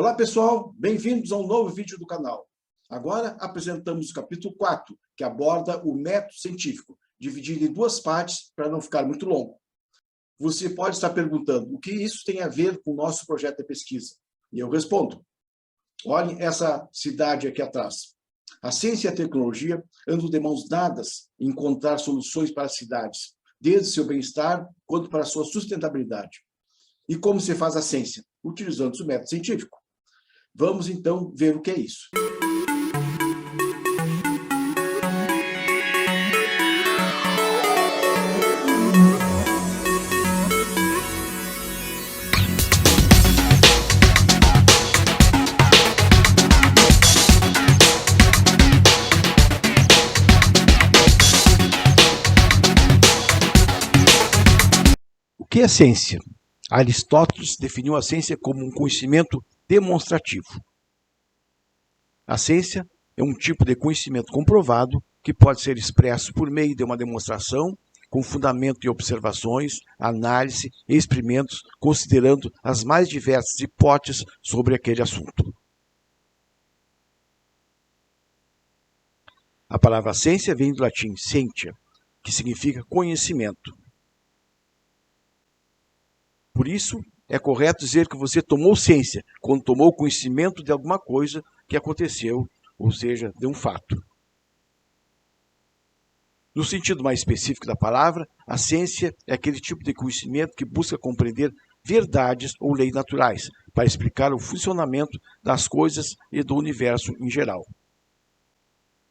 Olá pessoal, bem-vindos a um novo vídeo do canal. Agora apresentamos o capítulo 4, que aborda o método científico, dividido em duas partes para não ficar muito longo. Você pode estar perguntando, o que isso tem a ver com o nosso projeto de pesquisa? E eu respondo. Olhem essa cidade aqui atrás. A ciência e a tecnologia andam de mãos dadas em encontrar soluções para as cidades, desde seu bem-estar quanto para a sua sustentabilidade. E como se faz a ciência? Utilizando o método científico. Vamos, então, ver o que é isso. O que é ciência? Aristóteles definiu a ciência como um conhecimento demonstrativo. A ciência é um tipo de conhecimento comprovado que pode ser expresso por meio de uma demonstração com fundamento em observações, análise e experimentos, considerando as mais diversas hipóteses sobre aquele assunto. A palavra ciência vem do latim scientia, que significa conhecimento. Por isso, é correto dizer que você tomou ciência quando tomou conhecimento de alguma coisa que aconteceu, ou seja, de um fato. No sentido mais específico da palavra, a ciência é aquele tipo de conhecimento que busca compreender verdades ou leis naturais para explicar o funcionamento das coisas e do universo em geral.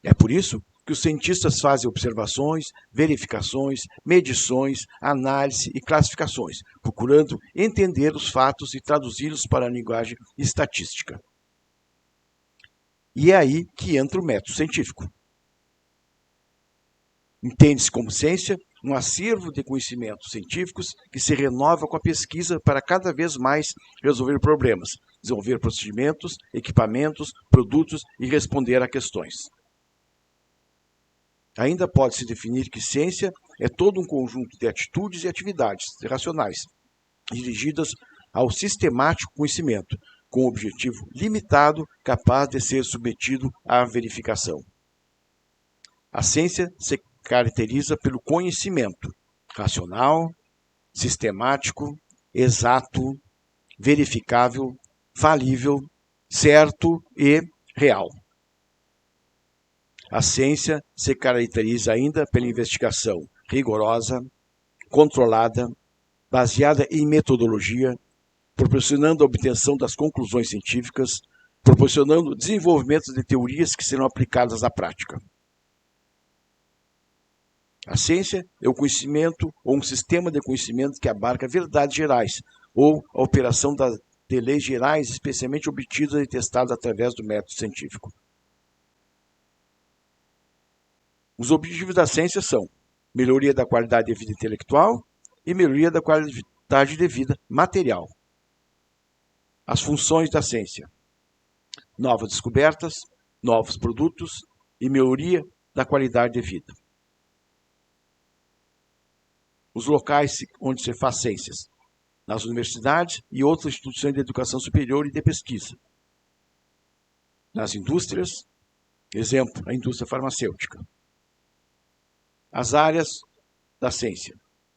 É por isso que os cientistas fazem observações, verificações, medições, análise e classificações, procurando entender os fatos e traduzi-los para a linguagem estatística. E é aí que entra o método científico. Entende-se como ciência um acervo de conhecimentos científicos que se renova com a pesquisa para cada vez mais resolver problemas, desenvolver procedimentos, equipamentos, produtos e responder a questões. Ainda pode-se definir que ciência é todo um conjunto de atitudes e atividades racionais, dirigidas ao sistemático conhecimento, com objetivo limitado, capaz de ser submetido à verificação. A ciência se caracteriza pelo conhecimento racional, sistemático, exato, verificável, falível, certo e real. A ciência se caracteriza ainda pela investigação rigorosa, controlada, baseada em metodologia, proporcionando a obtenção das conclusões científicas, proporcionando desenvolvimento de teorias que serão aplicadas na prática. A ciência é o conhecimento ou um sistema de conhecimento que abarca verdades gerais ou a operação de leis gerais especialmente obtidas e testadas através do método científico. Os objetivos da ciência são melhoria da qualidade de vida intelectual e melhoria da qualidade de vida material. As funções da ciência: novas descobertas, novos produtos e melhoria da qualidade de vida. Os locais onde se faz ciências: nas universidades e outras instituições de educação superior e de pesquisa. Nas indústrias, exemplo, a indústria farmacêutica. As áreas da ciência: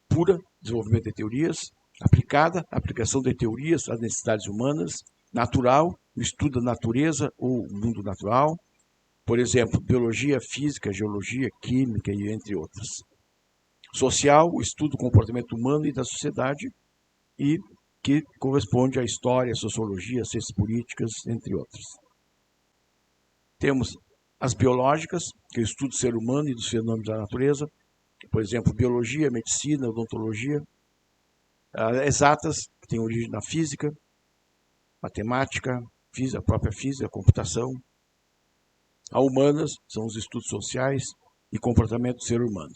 pura, desenvolvimento de teorias; aplicada, aplicação de teorias às necessidades humanas; natural, o estudo da natureza ou mundo natural, por exemplo, biologia, física, geologia, química e entre outras. Social, o estudo do comportamento humano e da sociedade, e que corresponde à história, sociologia, ciências políticas, entre outras. Temos as biológicas, que é o estudo do ser humano e dos fenômenos da natureza, por exemplo, biologia, medicina, odontologia. Exatas, que têm origem na física, matemática, a própria física, a computação. A humanas são os estudos sociais e comportamento do ser humano.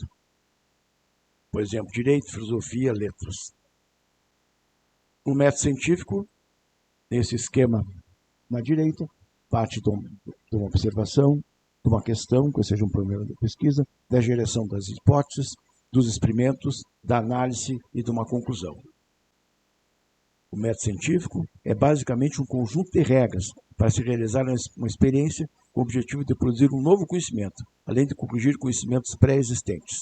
Por exemplo, direito, filosofia, letras. O método científico, nesse esquema na direita, parte de uma observação, de uma questão, que seja um problema de pesquisa, da geração das hipóteses, dos experimentos, da análise e de uma conclusão. O método científico é basicamente um conjunto de regras para se realizar uma experiência com o objetivo de produzir um novo conhecimento, além de corrigir conhecimentos pré-existentes.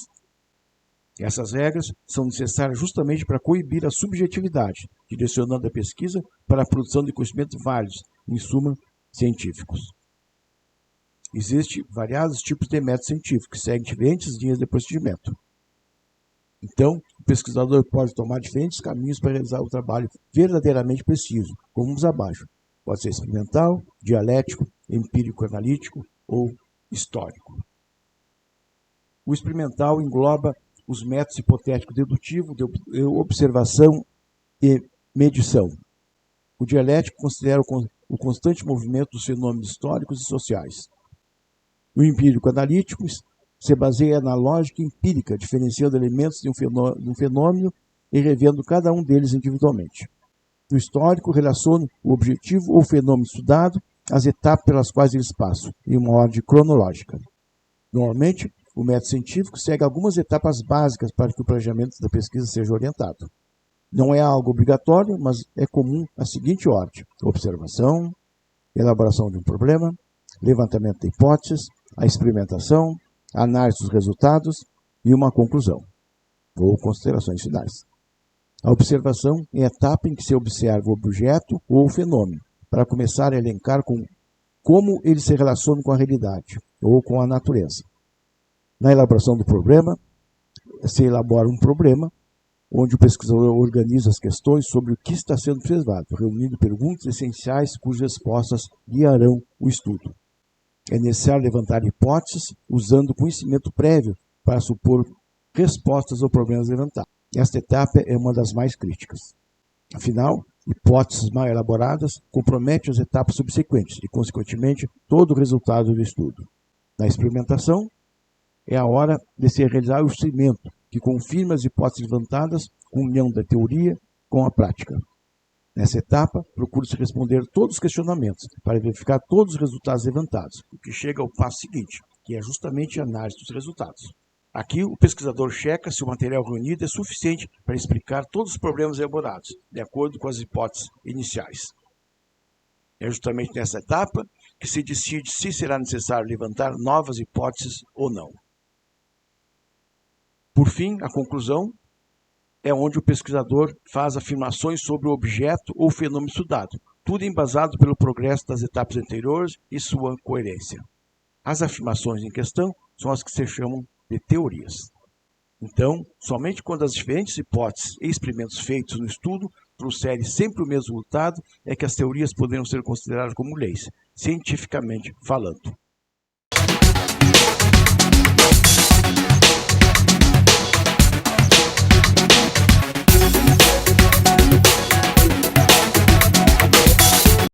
Essas regras são necessárias justamente para coibir a subjetividade, direcionando a pesquisa para a produção de conhecimentos válidos, em suma, científicos. Existem variados tipos de método científico que seguem diferentes linhas de procedimento. Então, o pesquisador pode tomar diferentes caminhos para realizar o trabalho verdadeiramente preciso, como vimos abaixo. Pode ser experimental, dialético, empírico-analítico ou histórico. O experimental engloba os métodos hipotético-dedutivo, de observação e medição. O dialético considera o constante movimento dos fenômenos históricos e sociais. O empírico-analítico se baseia na lógica empírica, diferenciando elementos de um fenômeno e revendo cada um deles individualmente. O histórico relaciona o objetivo ou fenômeno estudado às etapas pelas quais eles passam, em uma ordem cronológica. Normalmente, o método científico segue algumas etapas básicas para que o planejamento da pesquisa seja orientado. Não é algo obrigatório, mas é comum a seguinte ordem: observação, elaboração de um problema, levantamento de hipóteses, a experimentação, a análise dos resultados e uma conclusão, ou considerações finais. A observação é a etapa em que se observa o objeto ou o fenômeno, para começar a elencar como ele se relaciona com a realidade, ou com a natureza. Na elaboração do problema, se elabora um problema, onde o pesquisador organiza as questões sobre o que está sendo observado, reunindo perguntas essenciais cujas respostas guiarão o estudo. É necessário levantar hipóteses usando conhecimento prévio para supor respostas aos problemas levantados. Esta etapa é uma das mais críticas. Afinal, hipóteses mal elaboradas comprometem as etapas subsequentes e, consequentemente, todo o resultado do estudo. Na experimentação, é a hora de se realizar o experimento, que confirma as hipóteses levantadas com a união da teoria com a prática. Nessa etapa, procura-se responder todos os questionamentos para verificar todos os resultados levantados, o que chega ao passo seguinte, que é justamente a análise dos resultados. Aqui, o pesquisador checa se o material reunido é suficiente para explicar todos os problemas elaborados, de acordo com as hipóteses iniciais. É justamente nessa etapa que se decide se será necessário levantar novas hipóteses ou não. Por fim, a conclusão é onde o pesquisador faz afirmações sobre o objeto ou fenômeno estudado, tudo embasado pelo progresso das etapas anteriores e sua coerência. As afirmações em questão são as que se chamam de teorias. Então, somente quando as diferentes hipóteses e experimentos feitos no estudo trouxerem sempre o mesmo resultado é que as teorias poderão ser consideradas como leis, cientificamente falando.